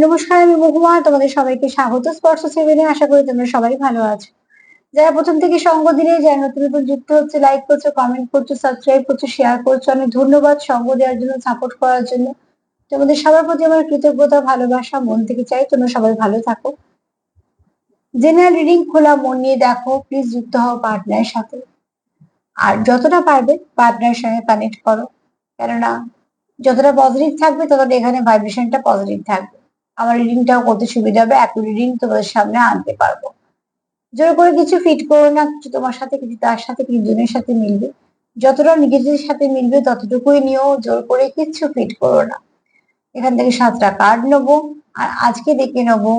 নমস্কার, আমি মহুয়া। তোমাদের সবাইকে স্বাগত স্পর্শ সেভেনে। আশা করি তোমরা সবাই ভালো আছো। যারা প্রথম থেকে সঙ্গ দিলে, যারা নতুন নতুন যুক্ত হচ্ছে, লাইক করছো, কমেন্ট করছো, সাবস্ক্রাইব করছো, শেয়ার করছো, অনেক ধন্যবাদ সঙ্গ দেওয়ার জন্য, সাপোর্ট করার জন্য। তোমাদের সবার প্রতি আমার কৃতজ্ঞতা, ভালোবাসা মন থেকে চাই তোমরা সবাই ভালো থাকো। জেনারেল রিডিং খোলা মন নিয়ে দেখো, প্লিজ যুক্ত হও পার্টনারের সাথে। আর যতটা পারবে পার্টনারের সঙ্গে কানেক্ট করো, কেননা যতটা পজিটিভ থাকবে ততটা এখানে ভাইব্রেশনটা পজিটিভ থাকবে। আমার রিডিংটাও করতে সুবিধা হবে, একই রিডিং তোমাদের সামনে আনতে পারবো। জোর করে কিছু ফিট করো না, কিছু তোমার সাথে, কিছু তার সাথে, কিছু জনের সাথে মিলবে। যতটা নিজেদের সাথে মিলবে ততটুকুই নিও, জোর করে কিচ্ছু ফিট করো না। এখান থেকে 7টা কার্ড নেবো, আর আজকে দেখে নেবো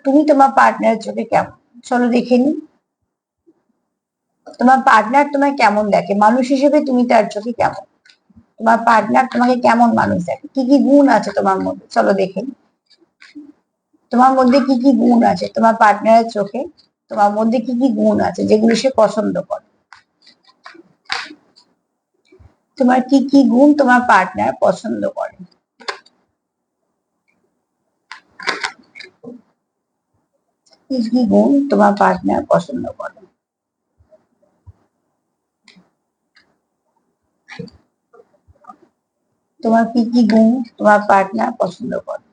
তুমি তোমার পার্টনারের চোখে কেমন। চলো দেখে নি তোমার পার্টনার তোমায় কেমন দেখে, মানুষ হিসেবে তুমি তার চোখে কেমন। তোমার পার্টনার তোমাকে কেমন মানুষ দেখে, কি কি গুণ আছে তোমার মধ্যে, চলো দেখে নি। তোমার মধ্যে কি কি গুণ আছে তোমার পার্টনারের চোখে, তোমার মধ্যে কি কি গুণ আছে যেগুলো সে পছন্দ করে। তোমার কি কি গুণ তোমার পার্টনার পছন্দ করে। কি কি গুণ তোমার পার্টনার পছন্দ করে। তোমার কি কি গুণ তোমার পার্টনার পছন্দ করে,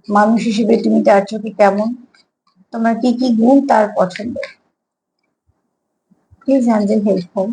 মানুষ হিসেবে তুমি তার চোখে কেমন, তোমার কি কি গুণ তার পছন্দ। Please handle helpful.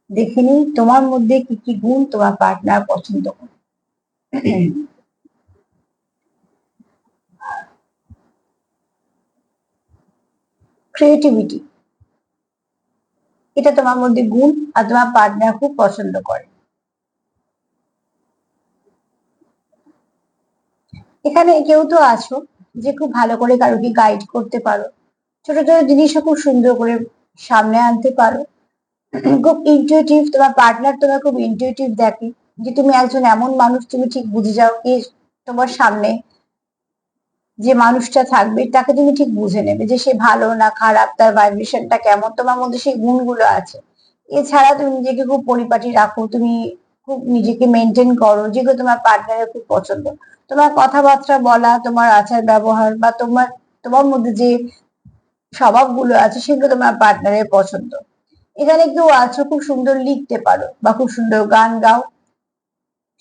দেখে নিই তোমার মধ্যে কি কি গুণ তোমার পার্টনার পছন্দ করে। ক্রিয়েটিভিটি, এটা তোমার মধ্যে গুণ, আর তোমার পার্টনার খুব পছন্দ করে। এখানে কেউ তো আছো যে খুব ভালো করে কারোকে গাইড করতে পারো, ছোট ছোট জিনিসও খুব সুন্দর করে সামনে আনতে পারো। খুব ইনটিউটিভ, তোমার পার্টনার তোমার খুব ইনটিউটিভ দেখে, যে তুমি একজন এমন মানুষ, তুমি ঠিক বুঝে যাও কি তোমার সামনে যে মানুষটা থাকবে তাকে তুমি ঠিক বুঝে নেবে যে সে ভালো না খারাপ, তার ভাইব্রেশনটা কেমন, তোমার মধ্যে সেই গুণগুলো আছে। এছাড়া তুমি নিজেকে খুব পরিপাটি রাখো, তুমি খুব নিজেকে মেনটেন করো, যেগুলো তোমার পার্টনারের খুব পছন্দ। তোমার কথাবার্তা বলা, তোমার আচার ব্যবহার, বা তোমার তোমার মধ্যে যে স্বভাবগুলো আছে সেগুলো তোমার পার্টনারের পছন্দ। এখানে কেউ আছো খুব সুন্দর লিখতে পারো বা খুব সুন্দর গান গাও,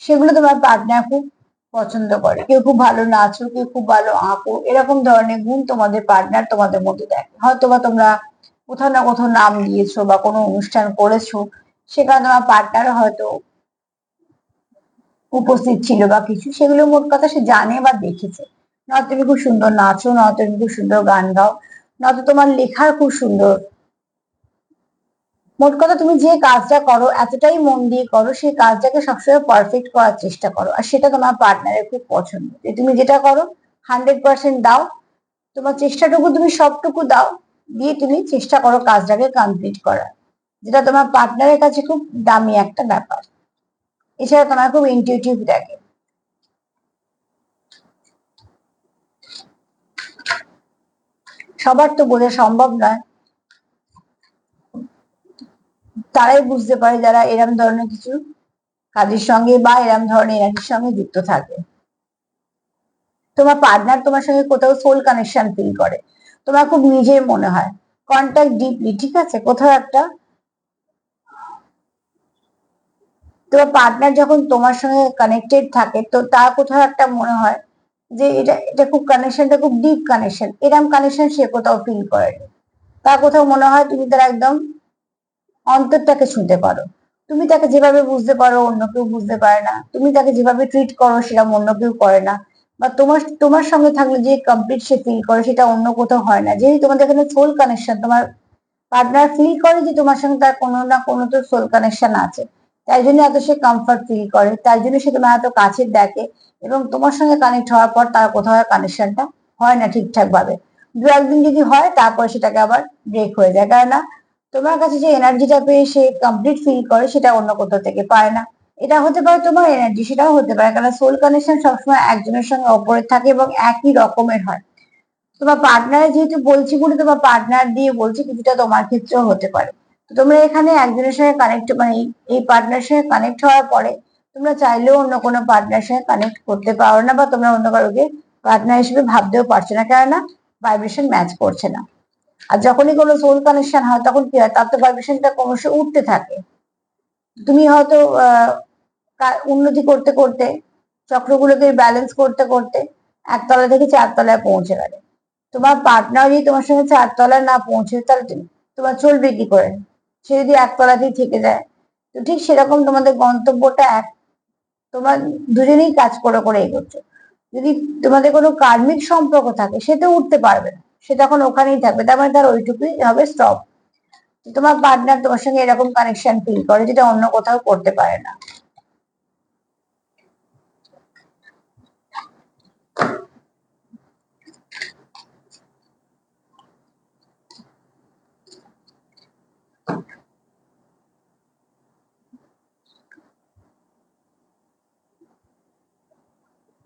সেগুলো তোমার পার্টনার খুব পছন্দ করে। কেউ খুব ভালো নাচো, কেউ খুব ভালো আঁকো, এরকম ধরনের গুণ তোমাদের পার্টনার তোমাদের মধ্যে দেখে। হয়তো বা তোমরা কোথাও না কোথাও নাম দিয়েছো বা কোনো অনুষ্ঠান করেছো, সেখানে তোমার পার্টনার হয়তো উপস্থিত ছিল বা কিছু, সেগুলো মোট কথা সে জানে বা দেখেছে। নয়তো তুমি খুব সুন্দর নাচো, নয়তো তুমি খুব সুন্দর গান গাও, নয়তো তোমার লেখার খুব সুন্দর। মোট কথা তুমি যে কাজটা করো এতটাই মন দিয়ে করো, সেই কাজটাকে সবসময় পারফেক্ট করার চেষ্টা করো, আর সেটা তোমার পার্টনারের খুব পছন্দ। যে তুমি যেটা করো 100% দাও, তোমার চেষ্টাটুকু তুমি সবটুকু দাও, দিয়ে তুমি চেষ্টা করো কাজটাকে কমপ্লিট করার, যেটা তোমার পার্টনারের কাছে খুব দামি একটা ব্যাপার। এছাড়া তোমার খুব ইনটিউটিভ দেখে। সবার তো বোঝা সম্ভব নয়, তারাই বুঝতে পারে যারা এরম ধরনের কিছু কাজের সঙ্গে বা এরম ধরনের এনার্জির সঙ্গে যুক্ত থাকে। তোমার পার্টনার তোমার সঙ্গে কোথাও সোল কানেকশন ফিল করে, তোমার খুব নিজের মনে হয়, কন্ট্যাক্ট ডিপলি, ঠিক আছে, কোথাও একটা তোমার পার্টনার যখন তোমার সঙ্গে কানেক্টেড থাকে, তো তার কোথাও একটা মনে হয় যে এটা এটা খুব কানেকশনটা খুব ডিপ কানেকশন, এরম কানেকশন সে কোথাও ফিল করেনি। তার কোথাও মনে হয় তুমি তার একদম অন্তরটাকে ছুঁতে পারো। তুমি তাকে যেভাবে বুঝতে পারো অন্য কেউ বুঝতে পারে না, তুমি তাকে যেভাবে ট্রিট করো সেরকম অন্য কেউ করে না। বা তোমার তোমার সঙ্গে থাকলে যে কমপ্লিট সে ফিল করে সেটা অন্য কোথাও হয় না। যেহেতু তোমাদের এখানে সোল কানেকশন, তোমার পার্টনার ফিল করে যে তোমার সঙ্গে তার কোনো না কোনো তো সোল কানেকশন আছে, তাই জন্য এত সে কমফর্ট ফিল করে, তাই জন্য সে তোমার এত কাছে দেখে। এবং তোমার সঙ্গে কানেক্ট হওয়ার পর তার কোথাও কানেকশনটা হয় না ঠিকঠাক ভাবে, দু একদিন যদি হয় তারপর সেটাকে আবার ব্রেক হয়ে যায়, কেননা তোমার কাছে যে এনার্জিটা পেয়ে সে কমপ্লিট ফিল করে সেটা অন্য কোথাও থেকে পায় না। এটা হতে পারে তোমার এনার্জি, সেটাও হতে পারে, কারণ সোল কানেকশন সবসময় একজনের সঙ্গে অপরের থাকে এবং একই রকমের হয়। তোমার পার্টনার যেহেতু বলছি বলে তোমার পার্টনার দিয়ে বলছি, কিছুটা তোমার ক্ষেত্রেও হতে পারে। তো তোমরা এখানে একজনের সঙ্গে কানেক্ট মানে এই পার্টনার সঙ্গে কানেক্ট হওয়ার পরে তোমরা চাইলেও অন্য কোনো পার্টনার সঙ্গে কানেক্ট করতে পারো না, বা তোমরা অন্য কারোকে পার্টনার হিসেবে ভাবতেও পারছো না, কেননা ভাইব্রেশন ম্যাচ করছে না। আর যখনই কোনো সোল কানেকশন হয় তখন কি হয়, তার তো ভাইব্রেশনটা ক্রমশ উঠতে থাকে। তুমি হয়তো উন্নতি করতে করতে, চক্রগুলোকে ব্যালেন্স করতে করতে একতলা থেকে চারতলায় পৌঁছে গেলে, তোমার পার্টনার যদি তোমার সঙ্গে চারতলায় না পৌঁছে তাহলে তোমার চলবে কি করে? সে যদি একতলাতেই থেকে যায়, তো ঠিক সেরকম তোমাদের গন্তব্যটা এক, তোমার দুজনেই কাজ করে করে এগোচ্ছে। যদি তোমাদের কোনো কার্মিক সম্পর্ক থাকে সে তো উঠতে পারবে না, সে তখন ওখানেই থাকবে, তার মানে তার ওইটুকুই হবে স্টপ। তোমার পার্টনার তোমার সঙ্গে এরকম কানেকশন ফিল করে যেটা অন্য কোথাও করতে পারে না।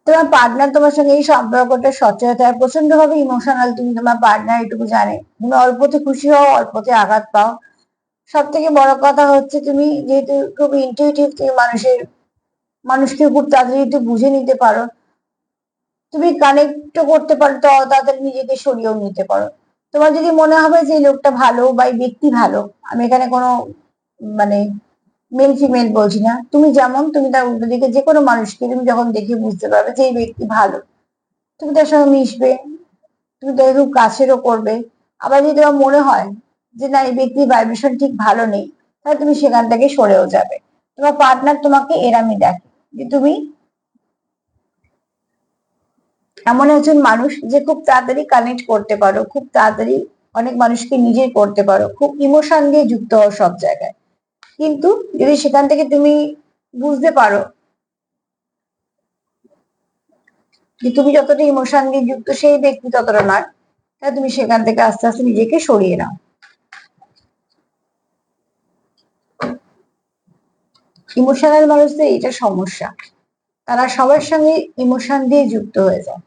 তোমার পার্টনার তোমার সঙ্গে এই সম্পর্কটা সচেতন হয়, প্রচন্ড ভাবে ইমোশনাল, তুমি তোমার পার্টনার এটুকু জানে, তুমি অল্পতে খুশি হও, অল্পতে আঘাত পাও। সব থেকে বড় কথা হচ্ছে তুমি যেহেতু খুব ইনটিউটিভ, তুমি মানুষকে খুব তাড়াতাড়ি একটু বুঝে নিতে পারো, তুমি কানেক্ট করতে পারো, তো তাড়াতাড়ি নিজেকে সরিয়েও নিতে পারো। তোমার যদি মনে হবে যে এই লোকটা ভালো বা এই ব্যক্তি ভালো, আমি এখানে কোনো মানে মেল ফিমেল বলছি না, তুমি যেমন তুমি তার উল্টো দিকে যে কোনো মানুষকে তুমি যখন দেখে বুঝতে পারবে যে এই ব্যক্তি ভালো, তুমি তার সঙ্গে মিশবে, তুমি তাকে খুব কাছেরও করবে। আবার যদি তোমার মনে হয় যে না এই ব্যক্তির ভাইব্রেশন ঠিক ভালো নেই, তাহলে তুমি সেখান থেকে সরেও যাবে। তোমার পার্টনার তোমাকে এরামই দেখে যে তুমি এমন একজন মানুষ যে খুব তাড়াতাড়ি কানেক্ট করতে পারো, খুব তাড়াতাড়ি অনেক মানুষকে নিজের করতে পারো, খুব ইমোশন দিয়ে যুক্ত হও সব জায়গায়। কিন্তু যদি সেখান থেকে তুমি বুঝতে পারো যে তুমি যতটা ইমোশন দিয়ে যুক্ত সেই ব্যক্তি ততটা নয়, তাহলে তুমি সেখান থেকে আস্তে আস্তে নিজেকে সরিয়ে নাও। ইমোশনাল মানুষদের এটা সমস্যা, তারা সবার সঙ্গে ইমোশন দিয়ে যুক্ত হয়ে যায়।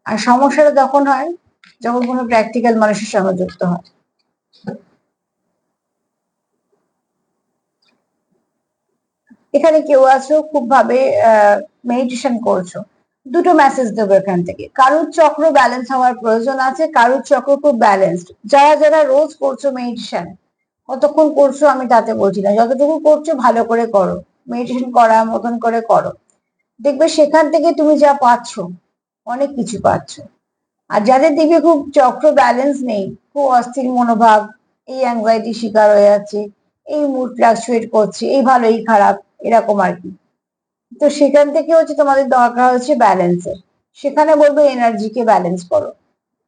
আর সমস্যাটা তখন হয় যখন কোনো প্র্যাকটিক্যাল মানুষের সঙ্গে যুক্ত হয়। এখানে কেউ আছো খুব ভাবে মেডিটেশন করছো, দুটো মেসেজ দেবো এখান থেকে। কারুর চক্র ব্যালেন্স হওয়ার প্রয়োজন আছে, কারুর চক্র খুব ব্যালেন্সড। যারা যারা রোজ করছো মেডিটেশন, কতক্ষণ করছো আমি তাতে বলছি না, যতটুকু করছো ভালো করে করো, মেডিটেশন করার মতন করে করো, দেখবে সেখান থেকে তুমি যা পাচ্ছ অনেক কিছু পাচ্ছ। আর যাদের দিকে খুব চক্র ব্যালেন্স নেই, খুব অস্থির মনোভাব, এই অ্যাংজাইটি শিকার হয়ে যাচ্ছে, এই মুড ফ্লাকচুয়েট করছে, এই ভালো এই খারাপ, এরকম আর কি। তো সেখান থেকে হচ্ছে তোমাদের দরকার হচ্ছে ব্যালেন্সের। সেখানে বলবো এনার্জিকে ব্যালেন্স করো।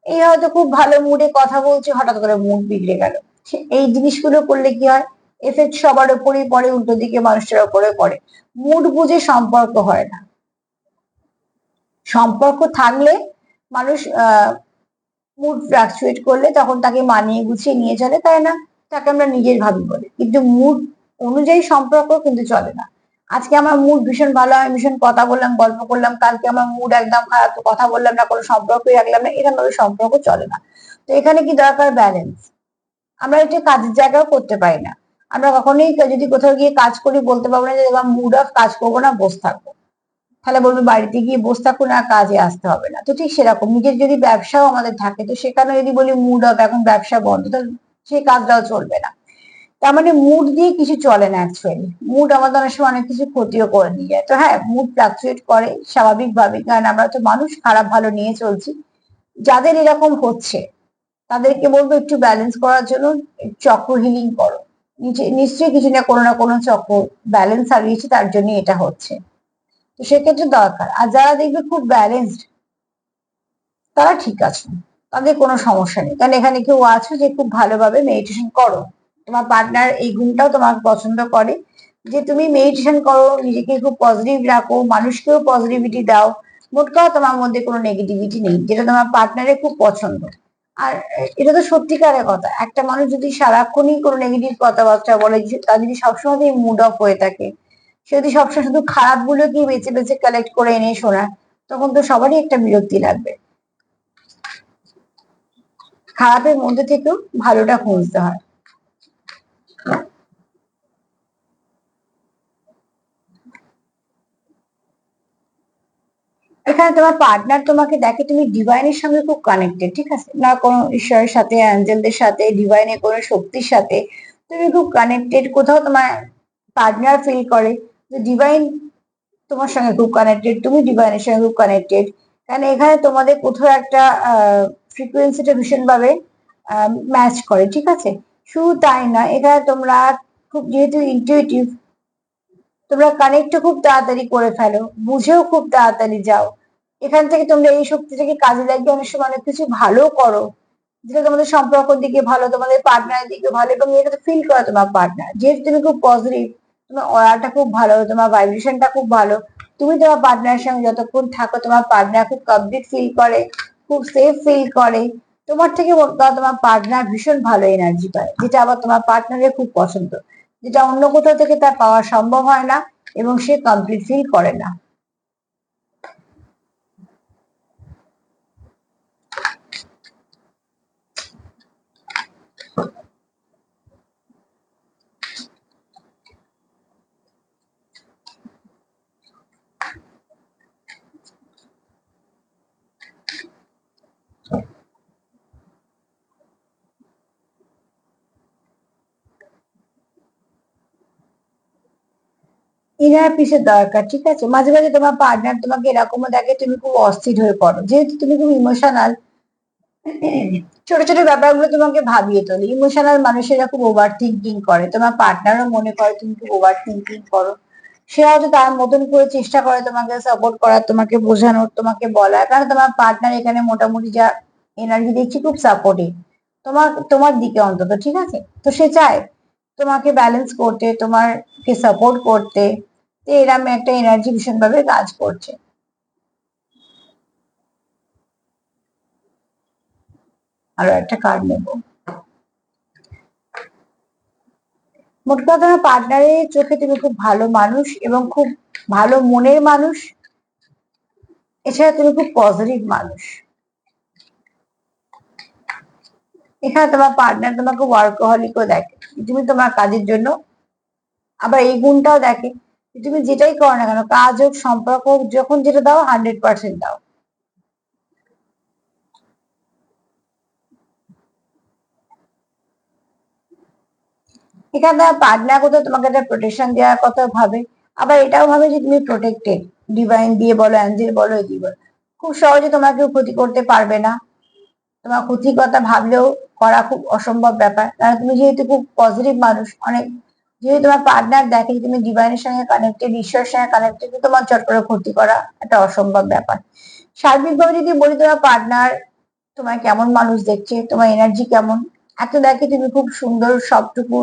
এই হয়তো খুব ভালো মুডে কথা বলছে, হঠাৎ করে মুড বিগড়ে গেল, এই জিনিসগুলো করলে কি হয়, এফেক্ট সবার উপরেই পড়ে, উল্টো দিকে মানুষের উপরে পড়ে। মুড বুঝে সম্পর্ক হয় না। সম্পর্ক থাকলে মানুষ মুড ফ্লাকচুয়েট করলে তখন তাকে মানিয়ে গুছিয়ে নিয়ে চলে, তাই না? তাকে আমরা নিজের ভাবি বলি, কিন্তু মুড অনুযায়ী সম্পর্ক কিন্তু চলে না। আজকে আমার মুড ভীষণ ভালো, আমি ভীষণ কথা বললাম, গল্প করলাম, কালকে আমার মুড একদম খারাপ, তো কথা বললাম না, কোনো সম্পর্কই রাখলাম না, এরকম ভাবে সম্পর্ক চলে না। তো এখানে কি দরকার, ব্যালেন্স। আমরা এটা কাজের জায়গাও করতে পারি না। আমরা কখনোই যদি কোথাও গিয়ে কাজ করি বলতে পারবো না যে এবার মুড অফ, কাজ করবো না, বসে থাকবো। তাহলে বলবে বাড়িতে গিয়ে বসে থাকুন আর কাজে আসতে হবে না। তো ঠিক সেরকম নিজের যদি ব্যবসাও আমাদের থাকে, তো সেখানে যদি বলি মুড অফ, এখন ব্যবসা বন্ধ, তাহলে সেই কাজটাও চলবে না। তার মানে মুড দিয়ে কিছু চলে না অ্যাকচুয়ালি। মুড আমাদের অনেক সময় অনেক কিছু ক্ষতিও করে দিয়ে যায়। তো হ্যাঁ, মুড ফ্লাকচুয়েট করে স্বাভাবিকভাবে, কারণ আমরা তো মানুষ, খারাপ ভালো নিয়ে চলছি। যাদের এরকম হচ্ছে তাদেরকে বলবো একটু ব্যালেন্স করার জন্য চক্র হিলিং করো। নিশ্চয়ই কিছু না কোনো চক্র ব্যালেন্স হারিয়েছে, তার জন্য এটা হচ্ছে। তো তো সেক্ষেত্রে দরকার। আর যারা দেখবে খুব ব্যালেন্সড, তারা ঠিক আছে, তাদের কোনো সমস্যা নেই। কারণ এখানে কেউ আছে যে খুব ভালোভাবে মেডিটেশন করো, তোমার পার্টনার এই গুণটাও তোমাকে পছন্দ করে যে তুমি মেডিটেশন করো, নিজেকে খুব পজিটিভ রাখো, মানুষকেও পজিটিভিটি দাও। মোট কথা তোমার মধ্যে কোনো নেগেটিভিটি নেই, যেটা তোমার পার্টনারের খুব পছন্দ। আর এটা তো সত্যিকারের কথা, একটা মানুষ যদি সারাক্ষণই কোনো নেগেটিভ কথাবার্তা বলে, তার যদি সবসময় মুড অফ হয়ে থাকে, সে যদি সবসময় শুধু খারাপ গুলোকেই বেছে বেছে কালেক্ট করে এনে শোনায়, তখন তো সবারই একটা বিরক্তি লাগবে। খারাপের মধ্যে থেকেও ভালোটা খুঁজতে হয়। এখানে তোমার পার্টনার তোমাকে দেখে তুমি ডিভাইনের সঙ্গে খুব কানেক্টেড, ঠিক আছে, না কোনো ঈশ্বরের সাথে, অ্যাঞ্জেলদের সাথে, ডিভাইনের কোনো শক্তির সাথে তুমি খুব কানেক্টেড। কোথাও তোমার পার্টনার ফিল করে যে ডিভাইন তোমার সঙ্গে খুব কানেক্টেড, তুমি ডিভাইনের সঙ্গে খুব কানেক্টেড। কারণ এখানে তোমাদের কোথাও একটা ফ্রিকোয়েন্সিটা ভীষণভাবে ম্যাচ করে, ঠিক আছে। শুধু তাই না, এখানে তোমরা খুব যেহেতু ইনটিউটিভ, তোমরা কানেক্টও খুব তাড়াতাড়ি করে ফেলো, বুঝেও খুব তাড়াতাড়ি যাও। এখান থেকে তোমরা এই শক্তিটাকে কাজে লাগিয়ে অনেক সময় অনেক কিছু ভালো করো, যেটা তোমাদের সম্পর্কের দিকে ভালো, তোমাদের পার্টনারের দিকে ভালো, এবং এটা ফিল করে তোমার পার্টনার। যেহেতু তুমি খুব পজিটিভ, তোমার অরাটা খুব ভালো, তোমার ভাইব্রেশনটা খুব ভালো, তুমি তোমার পার্টনারের সঙ্গে যতক্ষণ থাকো, তোমার পার্টনার খুব কমপ্লিট ফিল করে, খুব সেফ ফিল করে। তোমার থেকে তোমার পার্টনার ভীষণ ভালো এনার্জি পায়, যেটা আবার তোমার পার্টনারের খুব পছন্দ, যেটা অন্য কোথাও থেকে তার পাওয়া সম্ভব হয় না, এবং সে কমপ্লিট ফিল করে না। ইনার পিসের দরকার, ঠিক আছে। মাঝে মাঝে তোমার পার্টনার তোমাকে এরকমও দেখে তুমি খুব অস্থির হয়ে পড়ো, যেহেতু তুমি খুব ইমোশনাল, ছোট ছোট ব্যাপারগুলো তোমাকে ভাবিয়ে তোলে। ইমোশনাল মানুষেরা খুব ওভার থিঙ্কিং করে, তোমার পার্টনারও মনে করে তুমি খুব ওভার থিঙ্কিং করো। সে হয়তো তার মতন করে চেষ্টা করে তোমাকে সাপোর্ট করার, তোমাকে বোঝানোর, তোমাকে বলার, কারণ তোমার পার্টনার এখানে মোটামুটি যা এনার্জি দেখছি খুব সাপোর্টিভ তোমার, তোমার দিকে অন্তত, ঠিক আছে। তো সে চায় তোমাকে ব্যালেন্স করতে, তোমাকে সাপোর্ট করতে। তো এরকম একটা এনার্জি ভীষণ ভাবে কাজ করছে। আরো একটা কার্ড নেবো। মোট কথা তোমার পার্টনারের চোখে তুমি খুব ভালো মানুষ এবং খুব ভালো মনের মানুষ, এছাড়া তুমি খুব পজিটিভ মানুষ। এখানে তোমার পার্টনার তোমাকে ওয়ার্কহলিকও দেখে, তুমি তোমার কাজের জন্য, আবার এই গুণটাও দেখে যে তুমি যেটাই করো না কেন, কাজ হোক সম্পর্ক হোক, যখন যেটা দাও 100% দাও। এখানে তোমার পার্টনার কোথাও তোমাকে একটা প্রোটেকশন দেওয়ার কথা ভাবে, আবার এটাও ভাবে যে তুমি প্রোটেক্টেড, ডিভাইন দিয়ে বলো, অ্যাঞ্জেল বলো, এদি বলো, খুব সহজে তোমাকে ক্ষতি করতে পারবে না। তোমার ক্ষতির কথা ভাবলেও করা খুব অসম্ভব ব্যাপার, কারণ তুমি যেহেতু খুব পজিটিভ মানুষ, অনেক, যেহেতু তোমার পার্টনার দেখে যে তুমি ডিভাইনের সঙ্গে কানেক্টেড, ঈশ্বরের সঙ্গে কানেক্টেড, তোমার চট করে ক্ষতি করা একটা অসম্ভব ব্যাপার। সার্বিকভাবে যদি বলি, তোমার পার্টনার তোমার কেমন মানুষ দেখছে, তোমার এনার্জি কেমন, এত দেখে তুমি খুব সুন্দর, সবটুকু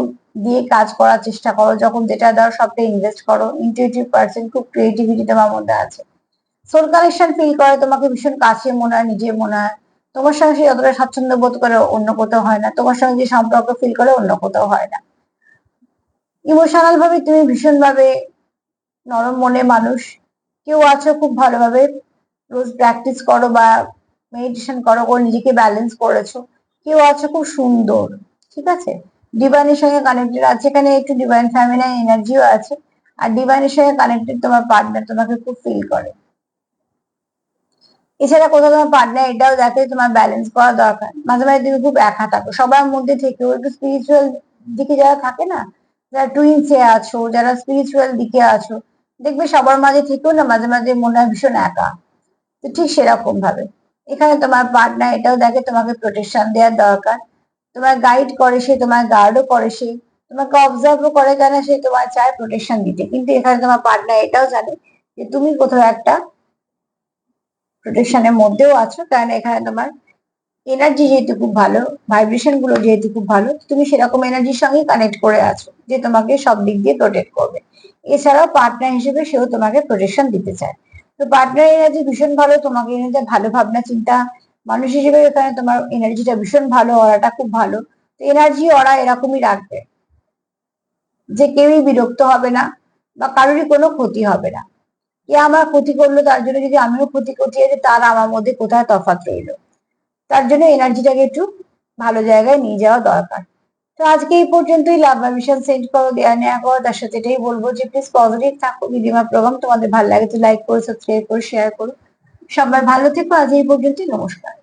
দিয়ে কাজ করার চেষ্টা করো, যখন যেটা দাও সবটা ইনভেস্ট করো, ইনটিউটিভ পার্সন, খুব ক্রিয়েটিভিটি তোমার মধ্যে আছে, সোল কানেকশন ফিল করে, তোমাকে ভীষণ কাছে মনে হয়, নিজে মনে হয়। তোমার সঙ্গে সে যতটা স্বাচ্ছন্দ্য বোধ করে অন্য কোথাও হয় না, তোমার সঙ্গে যে সম্পর্ক ফিল করে অন্য কোথাও হয় না। ইমোশনাল ভাবে তুমি ভীষণ ভাবে নরম মনে মানুষ। কেউ আছো খুব ভালোভাবে রোজ প্র্যাকটিস করো বা মেডিটেশন করো, করে নিজেকে ব্যালেন্স করেছো। কেউ আছো খুব সুন্দর, ঠিক আছে, ডিভাইনের সঙ্গে কানেক্টেড আছে, এখানে একটু ডিভাইন ফ্যামিলিয়ার এনার্জিও আছে। আর ডিভাইনের সঙ্গে কানেক্টেড তোমার পার্টনার তোমাকে খুব ফিল করে। এছাড়া কোথাও তোমার পার্টনার এটাও দেখে তোমার ব্যালেন্স করা দরকার, মাঝে মাঝে তুমি খুব একা থাকো, সবার মধ্যে থেকেও একটু স্পিরিচুয়াল দিকে যারা থাকে না, যারা টুইন্সে আছো, যারা স্পিরিচুয়াল দিকে আছো, দেখবে সবার মাঝে থেকেও না মাঝে মাঝে মনে হয় ভীষণ একা। তো ঠিক সেরকম ভাবে এখানে তোমার পার্টনার এটাও দেখে তোমাকে প্রোটেকশন দেওয়ার দরকার, তোমার গাইড করে সে, তোমার গার্ডও করে সে, তোমাকে অবজার্ভও করে, কেন সে তোমার চায় প্রোটেকশন দিতে। কিন্তু এখানে তোমার পার্টনার এটাও জানে যে তুমি কোথাও একটা প্রোটেকশনের মধ্যেও আছো, কারণ এখানে তোমার এনার্জি যেহেতু খুব ভালো, ভাইব্রেশন গুলো যেহেতু খুব ভালো, তুমি সেরকম এনার্জির সঙ্গে কানেক্ট করে আছো যে তোমাকে সব দিক দিয়ে প্রোটেক্ট করবে। এছাড়াও পার্টনার হিসেবে সেও তোমাকে প্রোটেকশন দিতে চায়। তো পার্টনার এনার্জি ভীষণ ভালো, তোমাকে এনার্জি ভালো ভাবনা চিন্তা, মানুষ হিসেবে এখানে তোমার এনার্জিটা ভীষণ ভালো, অরাটা খুব ভালো। তো এনার্জি অরা এরকমই রাখবে যে কেউই বিরক্ত হবে না বা কারোরই কোনো ক্ষতি হবে না। কে আমার ক্ষতি করলো তার জন্য যদি আমিও ক্ষতি করতে যাই, তার আমার মধ্যে কোথায় তফাৎ রইলো? তার জন্য এনার্জিটাকে একটু ভালো জায়গায় নিয়ে যাওয়া দরকার। তো আজকে এই পর্যন্তই। লাভ ভাইব্রেশন সেন্ড করো, দেয়া নেওয়া করো, তার সাথে এটাই বলবো যে প্লিজ পজিটিভ থাকো। দিদিমা প্রোগ্রাম তোমাদের ভালো লাগে তো লাইক করো, সাবস্ক্রাইব করো, শেয়ার করো। সবাই ভালো থেকো। আজ এই পর্যন্তই। নমস্কার।